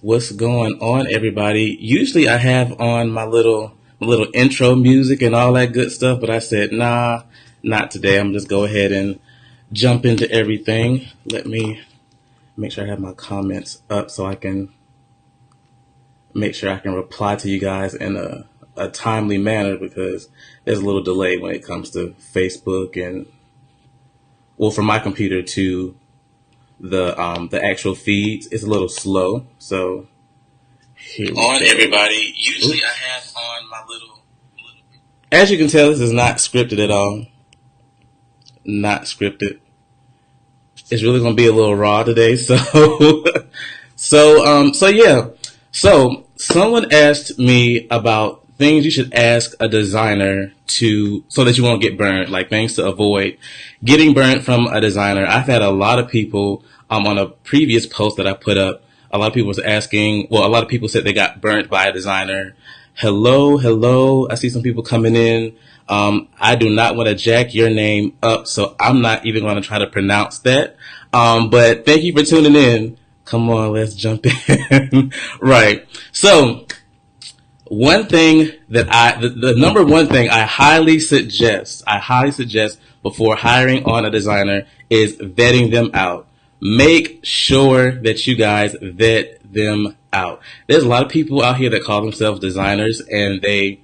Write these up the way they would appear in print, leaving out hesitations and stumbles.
What's going on, everybody? Usually I have on my little intro music and all that good stuff, but I said, nah, not today. I'm just go ahead and jump into everything. Let me make sure I have my comments up so I can make sure I can reply to you guys in a timely manner because there's a little delay when it comes to Facebook and well, from my computer to the actual feeds. It's a little slow, so here we On go. everybody. Usually I have on my little. As you can tell, this is not scripted at all. Not scripted. It's really going to be a little raw today. So, so yeah. So someone asked me about things you should ask a designer to, so that you won't get burned, like things to avoid getting burnt from a designer. I've had a lot of people, on a previous post that I put up, a lot of people was asking, well, a lot of people said they got burnt by a designer. Hello, hello. I see some people coming in. I do not want to jack your name up, so I'm not even going to try to pronounce that. But thank you for tuning in. Come on, let's jump in. Right. So, one thing that the number one thing I highly suggest before hiring on a designer is vetting them out. Make sure that you guys vet them out. There's a lot of people out here that call themselves designers and I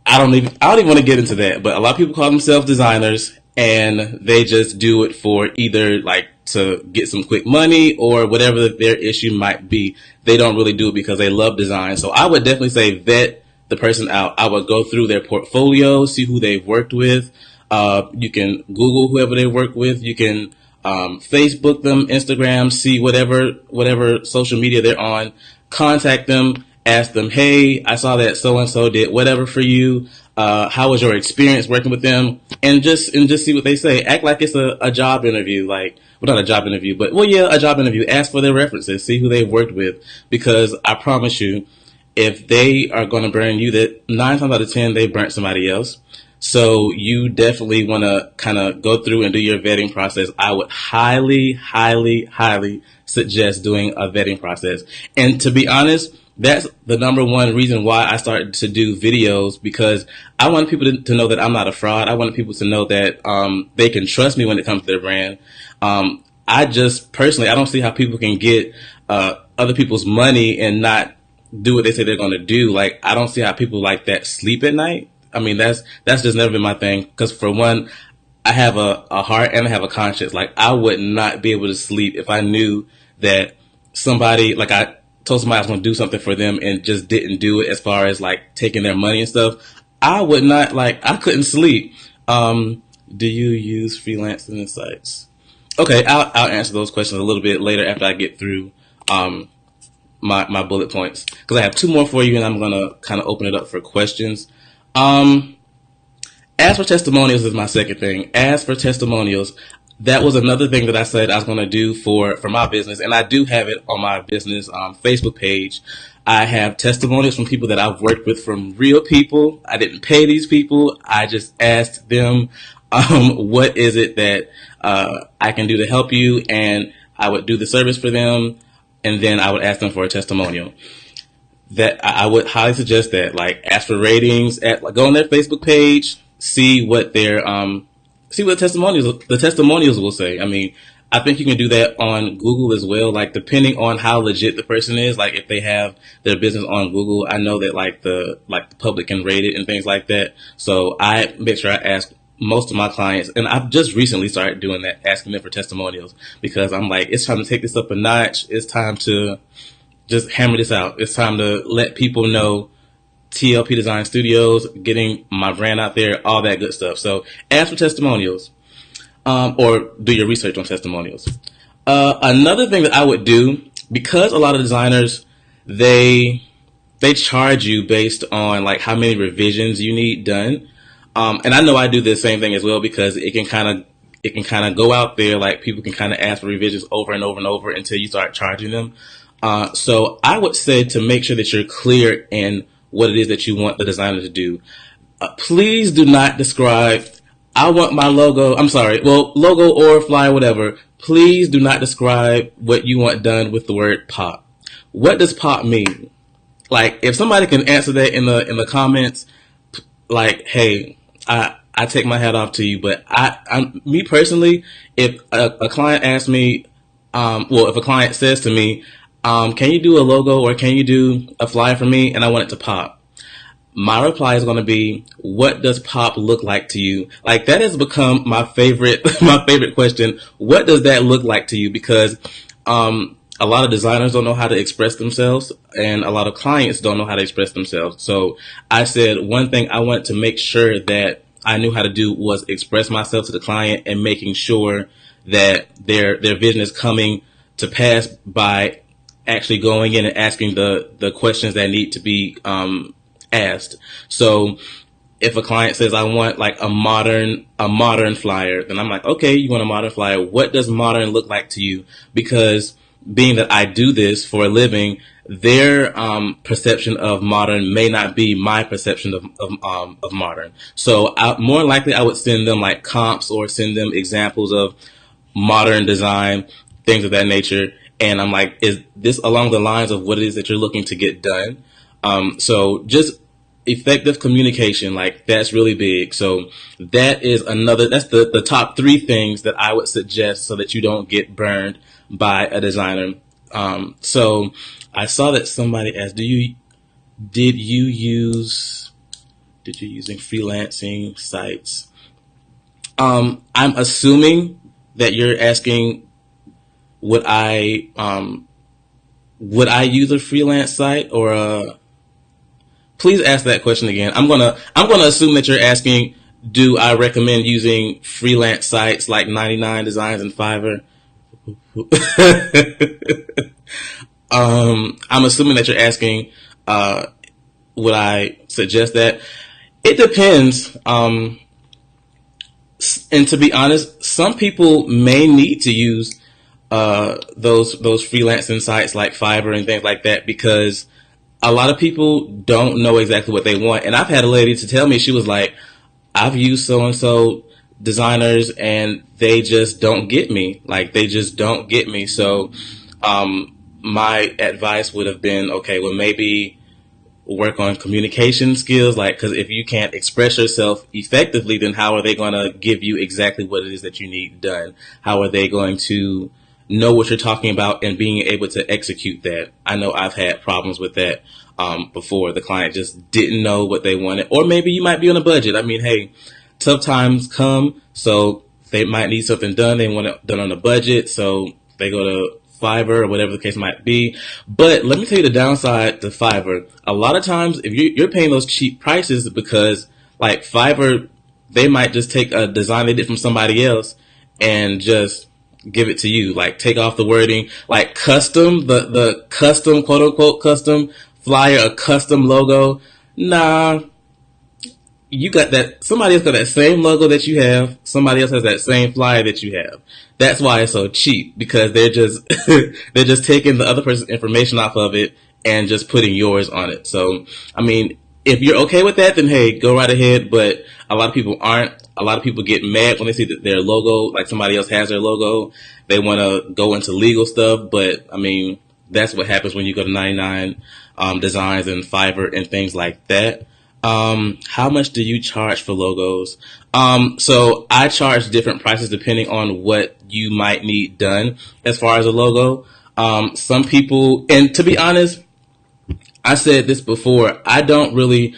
don't even want to get into that, but a lot of people call themselves designers and they just do it for either like to get some quick money or whatever their issue might be. They don't really do it because they love design. So I would definitely say vet the person out. I would go through their portfolio, see who they've worked with. You can Google whoever they work with. You can Facebook them, Instagram, see whatever social media they're on. Contact them, ask them, hey, I saw that so and so did whatever for you. How was your experience working with them? And just see what they say. Act like it's a job interview, like, well, not a job interview, but well, yeah, a job interview. Ask for their references, see who they've worked with, because I promise you, if they are going to burn you, that 9 times out of 10 they burnt somebody else. So you definitely want to kind of go through and do your vetting process. I would highly, highly, highly suggest doing a vetting process. And to be honest, that's the number one reason why I started to do videos, because I want people to know that I'm not a fraud. I want people to know that they can trust me when it comes to their brand. I just personally, I don't see how people can get other people's money and not do what they say they're going to do. Like, I don't see how people like that sleep at night. I mean, that's just never been my thing. Because for one, I have a heart and I have a conscience. Like, I would not be able to sleep if I knew that somebody, like I told somebody I was going to do something for them and just didn't do it, as far as like taking their money and stuff. I would not, like, I couldn't sleep. Do you use freelancing sites? Okay, I'll answer those questions a little bit later after I get through my bullet points, because I have 2 more for you and I'm going to kind of open it up for questions. As for testimonials is my second thing. As for testimonials, that was another thing that I said I was going to do for my business, and I do have it on my business Facebook page. I have testimonials from people that I've worked with, from real people. I didn't pay these people. I just asked them, what is it that I can do to help you, and I would do the service for them, and then I would ask them for a testimonial. That I would highly suggest that, like, ask for ratings, go on their Facebook page, see what their see what the testimonials will say. I mean, I think you can do that on Google as well. Like, depending on how legit the person is, like if they have their business on Google, I know that like the public can rate it and things like that. So I make sure I ask most of my clients, and I've just recently started doing that, asking them for testimonials, because I'm like, it's time to take this up a notch. It's time to just hammer this out. It's time to let people know TLP Design Studios, getting my brand out there, all that good stuff. So ask for testimonials, or do your research on testimonials. Another thing that I would do, because a lot of designers, they charge you based on like how many revisions you need done. And I know I do the same thing as well, because it can kind of go out there, like people can kind of ask for revisions over and over and over until you start charging them. So I would say to make sure that you're clear in what it is that you want the designer to do. Please do not describe, I want my logo, logo or flyer, whatever. Please do not describe what you want done with the word pop. What does pop mean? Like, if somebody can answer that in the comments, like, hey, I take my hat off to you. But me personally, if a client asks me, if a client says to me, can you do a logo or can you do a flyer for me? And I want it to pop. My reply is going to be, what does pop look like to you? Like, that has become my favorite question. What does that look like to you? Because, a lot of designers don't know how to express themselves, and a lot of clients don't know how to express themselves. So I said one thing I wanted to make sure that I knew how to do was express myself to the client and making sure that their vision is coming to pass by actually going in and asking the questions that need to be asked. So if a client says, I want like a modern flyer, then I'm like, okay, you want a modern flyer. What does modern look like to you? Because being that I do this for a living, their perception of modern may not be my perception of modern. So more likely I would send them like comps or send them examples of modern design, things of that nature. And I'm like, is this along the lines of what it is that you're looking to get done? So just effective communication, like, that's really big. So that's the top 3 things that I would suggest so that you don't get burned by a designer. So I saw that somebody asked, did you using freelancing sites? I'm assuming that you're asking, would I use a freelance site or please ask that question again. I'm gonna assume that you're asking, do I recommend using freelance sites like 99 Designs and Fiverr? I'm assuming that you're asking, would I suggest that? It depends. And to be honest, some people may need to use those freelancing sites like Fiverr and things like that, because a lot of people don't know exactly what they want. And I've had a lady to tell me, she was like, I've used so-and-so designers and they just don't get me. Like, they just don't get me. So my advice would have been, okay, well, maybe work on communication skills. Like, because if you can't express yourself effectively, then how are they going to give you exactly what it is that you need done? How are they going to know what you're talking about and being able to execute that? I know I've had problems with that before. The client just didn't know what they wanted. Or maybe you might be on a budget. I mean, hey, tough times come, so they might need something done. They want it done on a budget, so they go to Fiverr or whatever the case might be. But let me tell you the downside to Fiverr. A lot of times, if you're paying those cheap prices, because like Fiverr, they might just take a design they did from somebody else and just give it to you. Like, take off the wording, like custom, the custom, quote unquote custom flyer, a custom logo. Nah, you got that. Somebody else got that same logo that you have. Somebody else has that same flyer that you have. That's why it's so cheap, because they're just they're just taking the other person's information off of it and just putting yours on it. So, I mean, if you're okay with that, then hey, go right ahead. But a lot of people aren't. A lot of people get mad when they see that their logo, like somebody else has their logo. They want to go into legal stuff. But I mean, that's what happens when you go to 99 Designs and Fiverr and things like that. How much do you charge for logos? So I charge different prices depending on what you might need done as far as a logo. Some people, and to be honest, I said this before, I don't really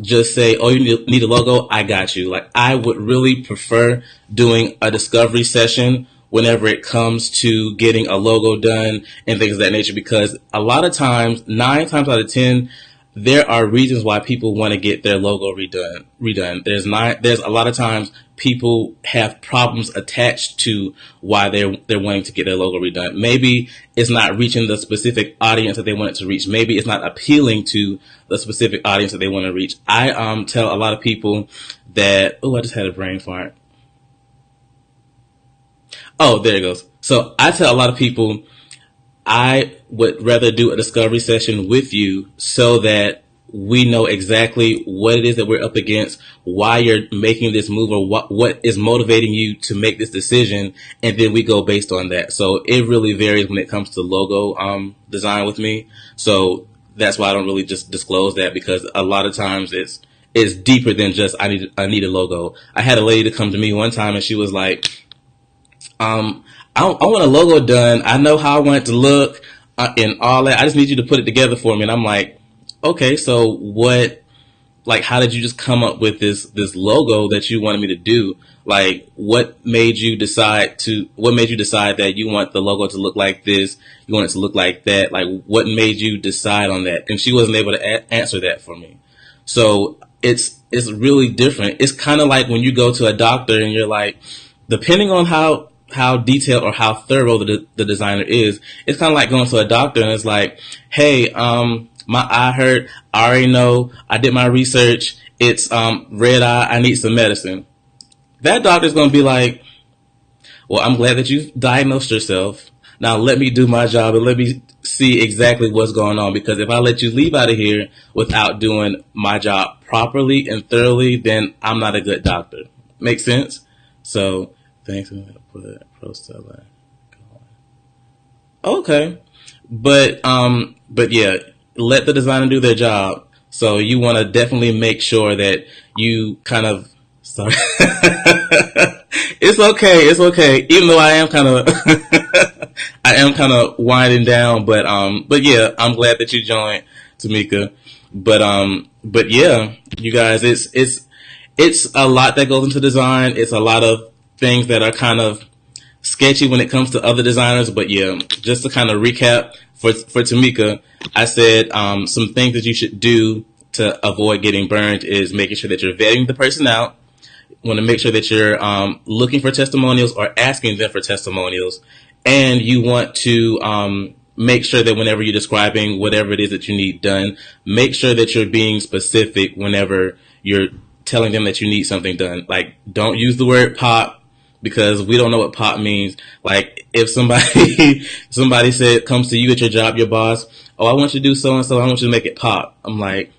just say, oh, you need a logo, I got you. Like, I would really prefer doing a discovery session whenever it comes to getting a logo done and things of that nature, because a lot of times, 9 times out of 10, there are reasons why people want to get their logo redone. There's a lot of times people have problems attached to why they're wanting to get their logo redone. Maybe it's not reaching the specific audience that they want it to reach. Maybe it's not appealing to the specific audience that they want to reach. I tell a lot of people that, I just had a brain fart. Oh, there it goes. So I tell a lot of people, I would rather do a discovery session with you so that we know exactly what it is that we're up against, why you're making this move, or what is motivating you to make this decision, and then we go based on that. So it really varies when it comes to logo design with me. So that's why I don't really just disclose that, because a lot of times it's deeper than just I need a logo. I had a lady to come to me one time and she was like, I want a logo done. I know how I want it to look and all that. I just need you to put it together for me. And I'm like, okay, so what, like, how did you just come up with this logo that you wanted me to do? Like, what made you decide that you want the logo to look like this? You want it to look like that? Like, what made you decide on that? And she wasn't able to answer that for me. So it's really different. It's kind of like when you go to a doctor and you're like, depending on how detailed or how thorough the designer is, it's kind of like going to a doctor and it's like, hey, my eye hurt. I already know. I did my research. It's red eye. I need some medicine. That doctor's going to be like, well, I'm glad that you've diagnosed yourself. Now let me do my job and let me see exactly what's going on. Because if I let you leave out of here without doing my job properly and thoroughly, then I'm not a good doctor. Make sense? So thanks. I'm going to put pro style. Okay. But yeah, let the designer do their job. So you want to definitely make sure that you kind of, sorry. It's okay. It's okay. Even though I am kind of winding down, but yeah, I'm glad that you joined, Tamika. But yeah, you guys, it's a lot that goes into design. It's a lot of things that are kind of sketchy when it comes to other designers. But yeah, just to kind of recap for Tamika, I said, some things that you should do to avoid getting burned is making sure that you're vetting the person out. Want to make sure that you're looking for testimonials or asking them for testimonials, and you want to make sure that whenever you're describing whatever it is that you need done, make sure that you're being specific whenever you're telling them that you need something done. Like, don't use the word pop, because we don't know what pop means. Like, if somebody comes to you at your job, your boss, oh, I want you to do so and so, I want you to make it pop. I'm like,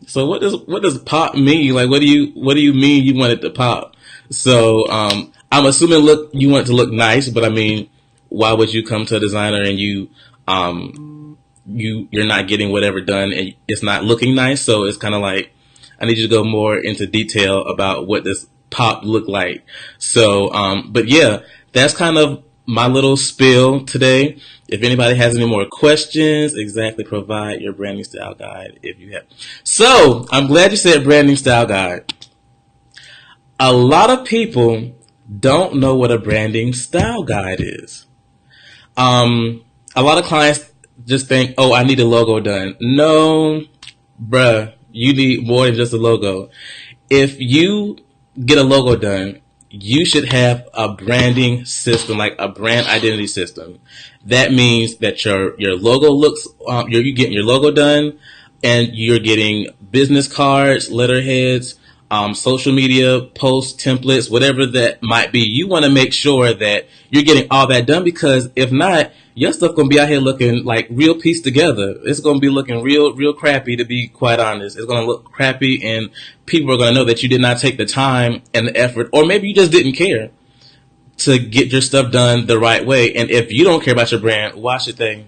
so what does pop mean? Like, what do you mean you want it to pop? So I'm assuming you want it to look nice, but I mean, why would you come to a designer and you're not getting whatever done and it's not looking nice? So it's kind of like, I need you to go more into detail about what this pop look like. So but yeah, that's kind of my little spiel today. If anybody has any more questions, exactly, provide your branding style guide if you have. So I'm glad you said branding style guide. A lot of people don't know what a branding style guide is. A lot of clients just think, oh, I need a logo done. No, bruh, you need more than just a logo. If you get a logo done, you should have a branding system, like a brand identity system. That means that your logo looks, you're getting your logo done, and you're getting business cards, letterheads, social media posts, templates, whatever that might be. You want to make sure that you're getting all that done, because if not, your stuff gonna be out here looking like real pieced together. It's gonna be looking real crappy, to be quite honest. It's gonna look crappy, and people are gonna know that you did not take the time and the effort, or maybe you just didn't care to get your stuff done the right way. And if you don't care about your brand, why should they?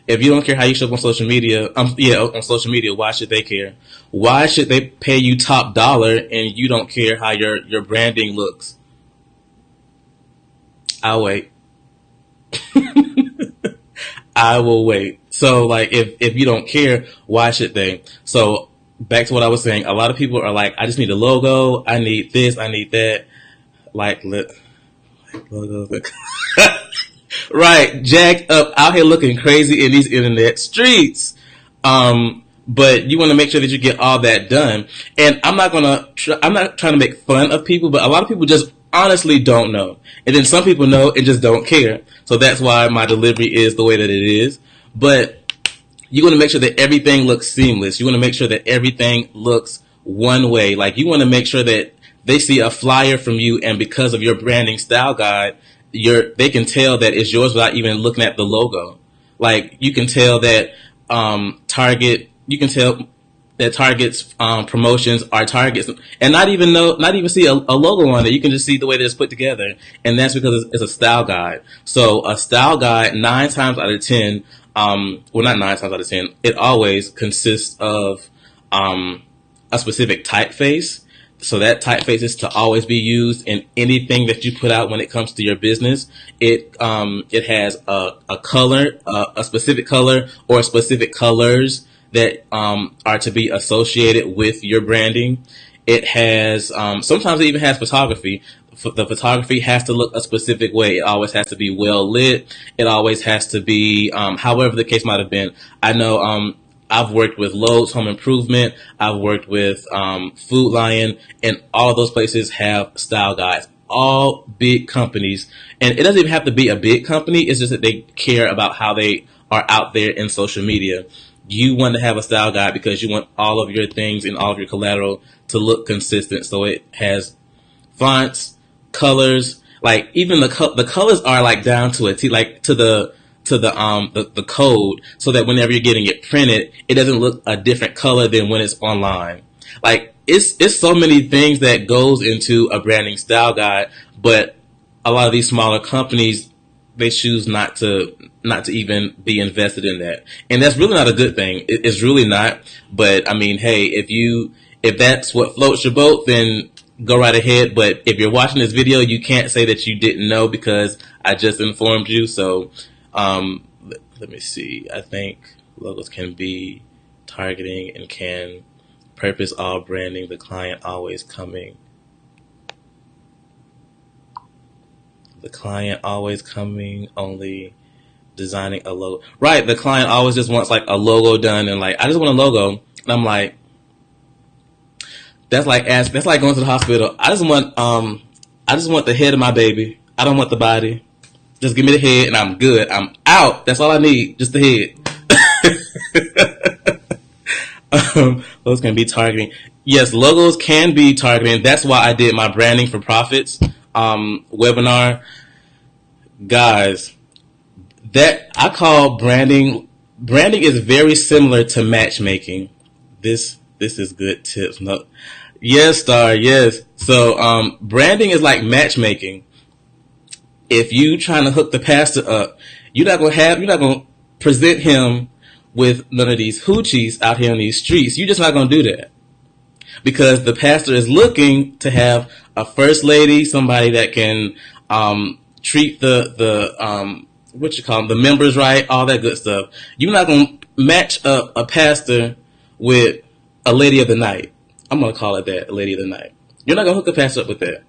If you don't care how you show up on social media, on social media, why should they care? Why should they pay you top dollar and you don't care how your branding looks? I'll wait. I will wait. So, like, if you don't care, why should they? So, back to what I was saying, a lot of people are like, I just need a logo, I need this, I need that. Logo. Right, jacked up, out here looking crazy in these internet streets. But you want to make sure that you get all that done. And I'm not trying to make fun of people, but a lot of people just honestly don't know. And then some people know and just don't care. So that's why my delivery is the way that it is. But you want to make sure that everything looks seamless. You want to make sure that everything looks one way. Like, you want to make sure that they see a flyer from you, and because of your branding style guide, they can tell that it's yours without even looking at the logo. Like, you can tell that Target, you can tell that targets promotions are targets, and not even see a logo on it. You can just see the way that it's put together, and that's because it's a style guide. So a style guide, 9 times out of 10, well, not 9 times out of 10, it always consists of a specific typeface. So that typeface is to always be used in anything that you put out when it comes to your business. It has a color, a specific color, or specific colors that are to be associated with your branding. It has sometimes it even has photography. The photography has to look a specific way. It always has to be well lit. It always has to be however the case might have been. I know I've worked with Lowe's Home Improvement. I've worked with Food Lion, and all of those places have style guides. All big companies, and it doesn't even have to be a big company. It's just that they care about how they are out there in social media. You want to have a style guide because you want all of your things and all of your collateral to look consistent. So it has fonts, colors, like even the colors are like down to a T, like to the code, so that whenever you're getting it printed, it doesn't look a different color than when it's online. Like it's so many things that goes into a branding style guide, but a lot of these smaller companies, they choose not to even be invested in that, and that's really not a good thing. It's really not. But I mean, hey, if that's what floats your boat, then go right ahead. But if you're watching this video, you can't say that you didn't know because I just informed you. So let me see. I think logos can be targeting and can purpose all branding. The client always coming. The client always coming, only designing a logo. Right, the client always just wants like a logo done, and like, I just want a logo. And I'm like, that's like going to the hospital. I just want the head of my baby. I don't want the body. Just give me the head and I'm good. I'm out. That's all I need. Just the head. Those can be targeting. Yes, logos can be targeting. That's why I did my branding for profits webinar. Guys, that I call branding. Branding is very similar to matchmaking. This is good tips. No. Yes, Star, yes. So branding is like matchmaking. If you trying to hook the pastor up, you're not gonna present him with none of these hoochies out here on these streets. You're just not gonna do that. Because the pastor is looking to have a first lady, somebody that can treat the what you call them, the members right, all that good stuff. You're not gonna match up a pastor with a lady of the night. I'm gonna call it that, a lady of the night. You're not gonna hook a pastor up with that.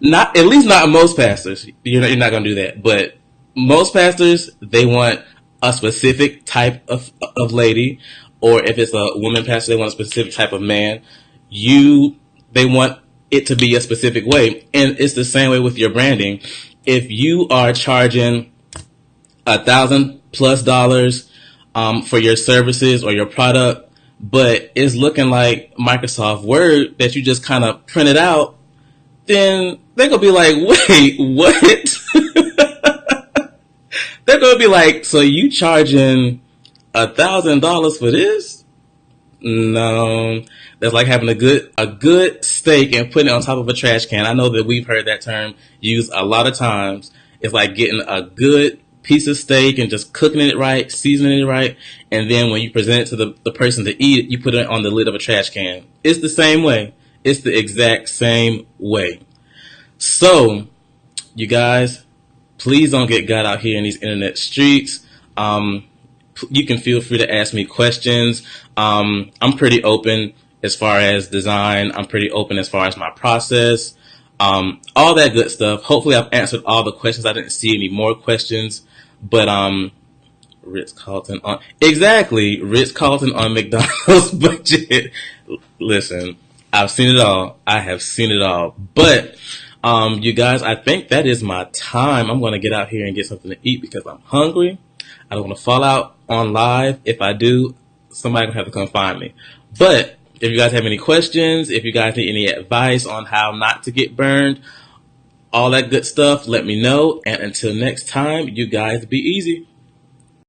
Not, at least not most pastors. You're not gonna do that. But most pastors, they want a specific type of lady, or if it's a woman pastor, they want a specific type of man. They want it to be a specific way, and it's the same way with your branding. If you are charging $1,000+ for your services or your product, but it's looking like Microsoft Word that you just kind of printed out, then they're gonna be like, wait, what? They're gonna be like, so you charging $1,000 for this? No, that's like having a good steak and putting it on top of a trash can. I know that we've heard that term used a lot of times. It's like getting a good piece of steak and just cooking it right, seasoning it right, and then when you present it to the person to eat it, you put it on the lid of a trash can. It's the same way. It's the exact same way. So, you guys, please don't get got out here in these internet streets. You can feel free to ask me questions. I'm pretty open as far as design. I'm pretty open as far as my process. All that good stuff. Hopefully I've answered all the questions. I didn't see any more questions, but Ritz-Carlton on Ritz-Carlton on McDonald's budget. Listen, I've seen it all. I have seen it all. But you guys, I think that is my time. I'm going to get out here and get something to eat because I'm hungry. I don't want to fall out on live. If I do, somebody going to have to come find me. But if you guys have any questions, if you guys need any advice on how not to get burned, all that good stuff, let me know. And until next time, you guys be easy.